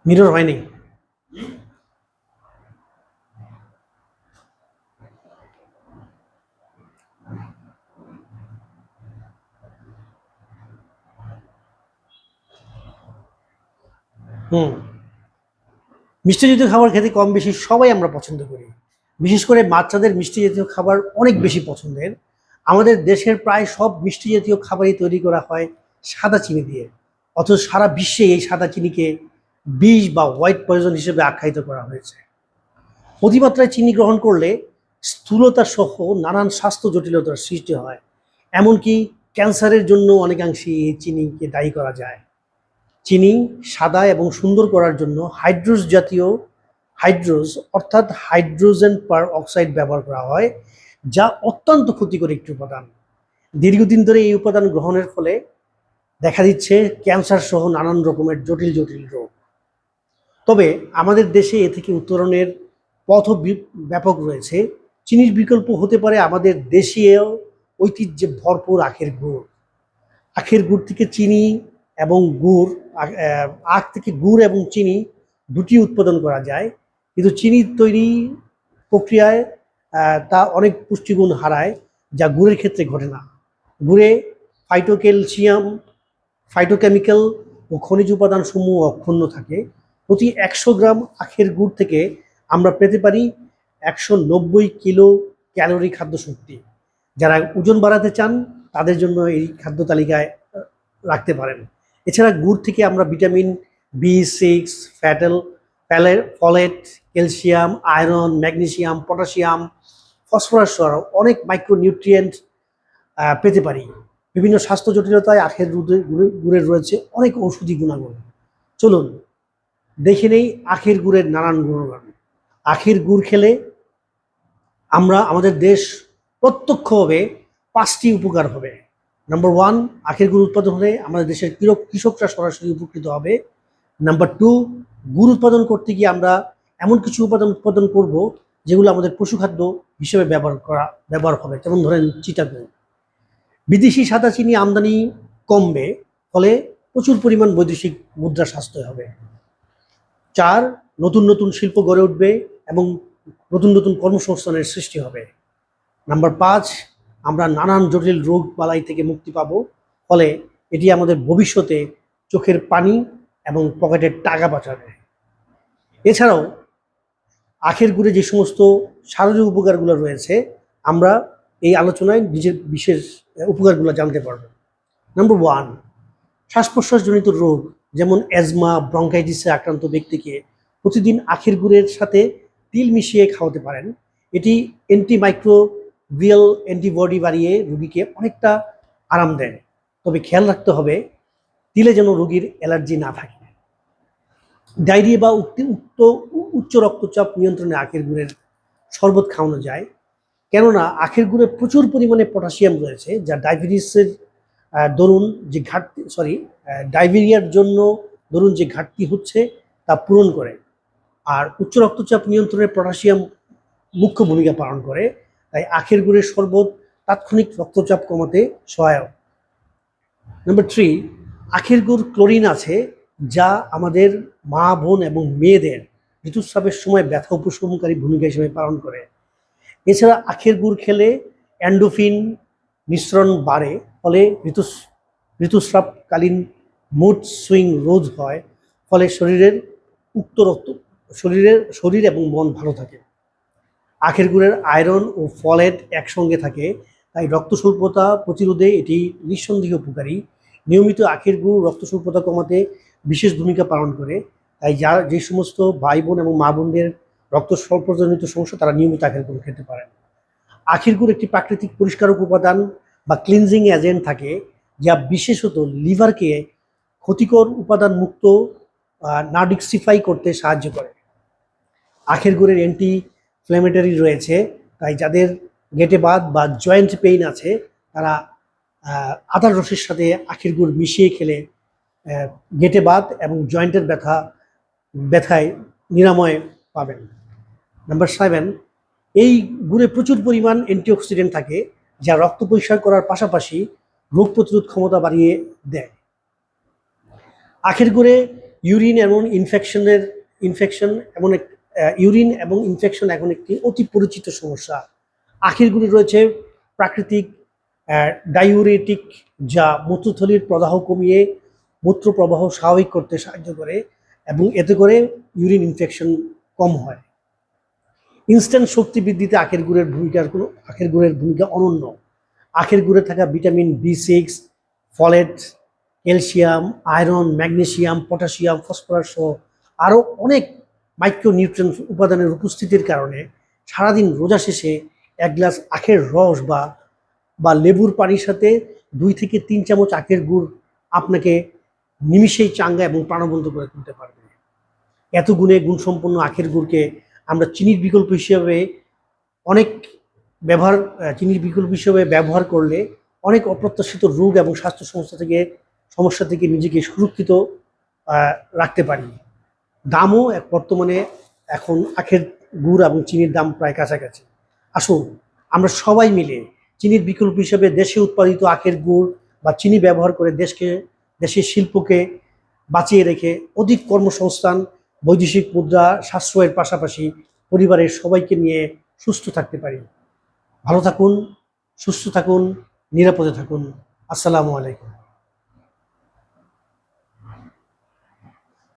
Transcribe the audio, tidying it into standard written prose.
Mirror হয়নি। হুম। মিষ্টি জাতীয় খাবার খেতে কম বেশি সবাই আমরা পছন্দ করি। বিশেষ করে বাচ্চাদের মিষ্টি জাতীয় খাবার অনেক বেশি পছন্দের। আমাদের দেশের প্রায় সব মিষ্টি জাতীয় খাবারই তৈরি করা হয় সাদা চিনি দিয়ে। অথচ সারা বিশ্বে এই সাদা চিনিকে বিষ বা হোয়াইট পয়জন হিসেবে আখ্যায়িত করা হয়েছে। অতিমাত্রায় চিনি গ্রহণ করলে স্থূলতা সহ নানান স্বাস্থ্য জটিলতার সৃষ্টি হয়। এমনকি ক্যান্সারের জন্য অনেকাংশে এই চিনিকে দায়ী করা যায়। চিনি সাদা এবং সুন্দর করার জন্য হাইড্রোজ অর্থাৎ হাইড্রোজেন পার অক্সাইড ব্যবহার করা হয়, যা অত্যন্ত ক্ষতিকর একটি উপাদান। দীর্ঘদিন ধরে এই উপাদান গ্রহণের ফলে দেখা দিচ্ছে ক্যান্সার সহ নানান রকমের জটিল জটিল রোগ। তবে আমাদের দেশে এ থেকে উত্তরণের পথও ব্যাপক রয়েছে। চিনির বিকল্প হতে পারে আমাদের দেশীয় ঐতিহ্যে ভরপুর আখের গুড়। আখের গুড় থেকে চিনি এবং গুড়, আখ থেকে গুড় এবং চিনি দুটি উৎপাদন করা যায়, কিন্তু চিনি তৈরি প্রক্রিয়ায় তা অনেক পুষ্টিগুণ হারায়, যা গুড়ের ক্ষেত্রে ঘটে না। গুড়ে ফাইটোক্যালসিয়াম, ফাইটোকেমিক্যাল ও খনিজ উপাদান সমূহ অক্ষুণ্ণ থাকে। প্রতি ১০০ গ্রাম আখের গুড় থেকে আমরা পেতে পারি ১৯০ কিলো ক্যালোরি খাদ্য শক্তি। যারা ওজন বাড়াতে চান তাদের জন্য এই খাদ্য তালিকায় রাখতে পারেন। এছাড়া গুড় থেকে আমরা vitamin B6, folate, calcium, iron, magnesium, potassium, phosphorus সহ অনেক মাইক্রোনিউট্রিয়েন্ট পেতে পারি। বিভিন্ন স্বাস্থ্য জটিলতায় আখের গুড়ের রয়েছে অনেক ঔষধি গুণাগুণ। চলুন দেখে নেই আখের গুড়ের নানান গুণগান। আখের গুড় খেলে আমাদের দেশ প্রত্যক্ষভাবে ৫টি উপকার হবে। নাম্বার 1, আখের গুড় উৎপাদন হলে আমাদের দেশের কৃষকরা সরাসরি উপকৃত হবে। নাম্বার 2, গুড় উৎপাদন করতে গিয়ে আমরা এমন কিছু উপাদান উৎপাদন করব যেগুলো আমাদের পশুখাদ্য হিসেবে ব্যবহার হবে, যেমন ধরেন চিটাগুড়। বিদেশি সাদা চিনি আমদানি কমবে, ফলে প্রচুর পরিমাণ বৈদেশিক মুদ্রা সাশ্রয় হবে। 4, নতুন নতুন শিল্প গড়ে উঠবে এবং নতুন নতুন কর্মসংস্থানের সৃষ্টি হবে। নাম্বার 5, আমরা নানান জটিল রোগ বালাই থেকে মুক্তি পাব, ফলে এটি আমাদের ভবিষ্যতে চোখের পানি এবং পকেটের টাকা বাঁচাবে। এছাড়াও আখের গুড়ে যে সমস্ত শারীরিক উপকারগুলো রয়েছে, আমরা এই আলোচনায় নিজের বিশেষ উপকারগুলো জানতে পারব। নাম্বার 1, শ্বাস প্রশ্বাসজনিত রোগ যেমন অ্যাজমা, ব্রঙ্কাইটিসে আক্রান্ত ব্যক্তিকে প্রতিদিন আখের গুড়ের সাথে তিল মিশিয়ে খাওয়াতে পারেন। এটি অ্যান্টিমাইক্রোবিয়াল অ্যান্টিবডি বাড়িয়ে রোগীকে অনেকটা আরাম দেয়। তবে খেয়াল রাখতে হবে তিলে যেন রোগীর অ্যালার্জি না থাকে। ডায়রিয়া বা উচ্চ রক্তচাপ নিয়ন্ত্রণে আখের গুড়ের শরবত খাওয়ানো যায়, কেননা আখের গুড়ে প্রচুর পরিমাণে পটাশিয়াম রয়েছে, যা ডায়বেরিয়ার জন্য ধরুন যে ঘাটতি হচ্ছে তা পূরণ করে। আর উচ্চ রক্তচাপ নিয়ন্ত্রণে পটাশিয়াম মুখ্য ভূমিকা পালন করে, তাই আখের গুড়ের শরবত তাৎক্ষণিক রক্তচাপ কমাতে সহায়ক। নাম্বার 3, আখের গুড় ক্লোরিন আছে, যা আমাদের মা, বোন এবং মেয়েদের ঋতুস্রাবের সময় ব্যথা উপশমনকারী ভূমিকা হিসেবে পালন করে। এছাড়া আখের গুড় খেলে এন্ডোফিন মিশ্রণ বাড়ে, ফলে ঋতুস্রাবকালীন মুড সুইং রোধ হয়, ফলে শরীর এবং মন ভালো থাকে। আখের গুড়ের আয়রন ও ফলেট একসঙ্গে থাকে, তাই রক্ত স্বল্পতা প্রতিরোধে এটি নিঃসন্দেহে উপকারী। নিয়মিত আখের গুড় রক্ত স্বল্পতা কমাতে বিশেষ ভূমিকা পালন করে, তাই যে সমস্ত ভাই বোন এবং মা বোনদের রক্ত স্বল্পতাজনিত সমস্যা, তারা নিয়মিত আখের গুড় খেতে পারেন। আখের গুড় একটি প্রাকৃতিক পরিষ্কারক উপাদান বা ক্লিনজিং এজেন্ট থাকে, যা বিশেষত লিভারকে ক্ষতিকর উপাদান মুক্ত নাডিক্সিফাই করতে সাহায্য করে। আখের গুড়ের অ্যান্টি ইনফ্ল্যামেটরি রয়েছে, তাই যাদের গেঁটে বাত বা জয়েন্ট পেইন আছে, তারা আদার রসের সাথে আখের গুড় মিশিয়ে খেলে গেঁটে বাত এবং জয়েন্টের ব্যথায় নিরাময় পাবেন। নাম্বার 7, এই গুড়ে প্রচুর পরিমাণ অ্যান্টিঅক্সিডেন্ট থাকে, যা রক্ত পরিষ্কার করার পাশাপাশি রোগ প্রতিরোধ ক্ষমতা বাড়িয়ে দেয়। আখের গুড়ে ইউরিন এবং ইনফেকশন এমন এক ইউরিন এবং ইনফেকশন এখন একটি অতি পরিচিত সমস্যা। আখের গুড়ে রয়েছে প্রাকৃতিক ডাইউরেটিক, যা মূত্রথলির প্রদাহ কমিয়ে মূত্র প্রবাহ স্বাভাবিক করতে সাহায্য করে এবং এতে করে ইউরিন ইনফেকশন কম হয়। ইনস্ট্যান্ট শক্তি বৃদ্ধিতে আখের গুড়ের ভূমিকা অনন্য। আখের গুড়ে থাকা vitamin B6, folate, calcium, iron, magnesium, potassium, phosphorus সহ আরও অনেক মাইক্রোনিউট্রিয়েন্ট উপাদানের উপস্থিতির কারণে সারাদিন রোজা শেষে এক গ্লাস আখের রস বা লেবুর পানির সাথে 2 থেকে 3 চামচ আখের গুড় আপনাকে নিমিষেই চাঙ্গা এবং প্রাণবন্ত করে তুলতে পারবে। এত গুণসম্পন্ন আখের গুড়কে আমরা চিনির বিকল্প হিসেবে অনেক চিনির বিকল্প হিসেবে ব্যবহার করলে অনেক অপ্রত্যাশিত রোগ এবং স্বাস্থ্য সমস্যা থেকে নিজেকে সুরক্ষিত রাখতে পারি। দামও বর্তমানে এখন আখের গুড় এবং চিনির দাম প্রায় কাছাকাছি। আসুন আমরা সবাই মিলে চিনির বিকল্প হিসেবে দেশে উৎপাদিত আখের গুড় বা চিনি ব্যবহার করে দেশের শিল্পকে বাঁচিয়ে রেখে অধিক কর্মসংস্থান, বৈদেশিক মুদ্রা সাশ্রয়ের পাশাপাশি পরিবারের সবাইকে নিয়ে সুস্থ থাকতে পারি। ভালো থাকুন, সুস্থ থাকুন, নিরাপদে থাকুন। আসসালামু আলাইকুম।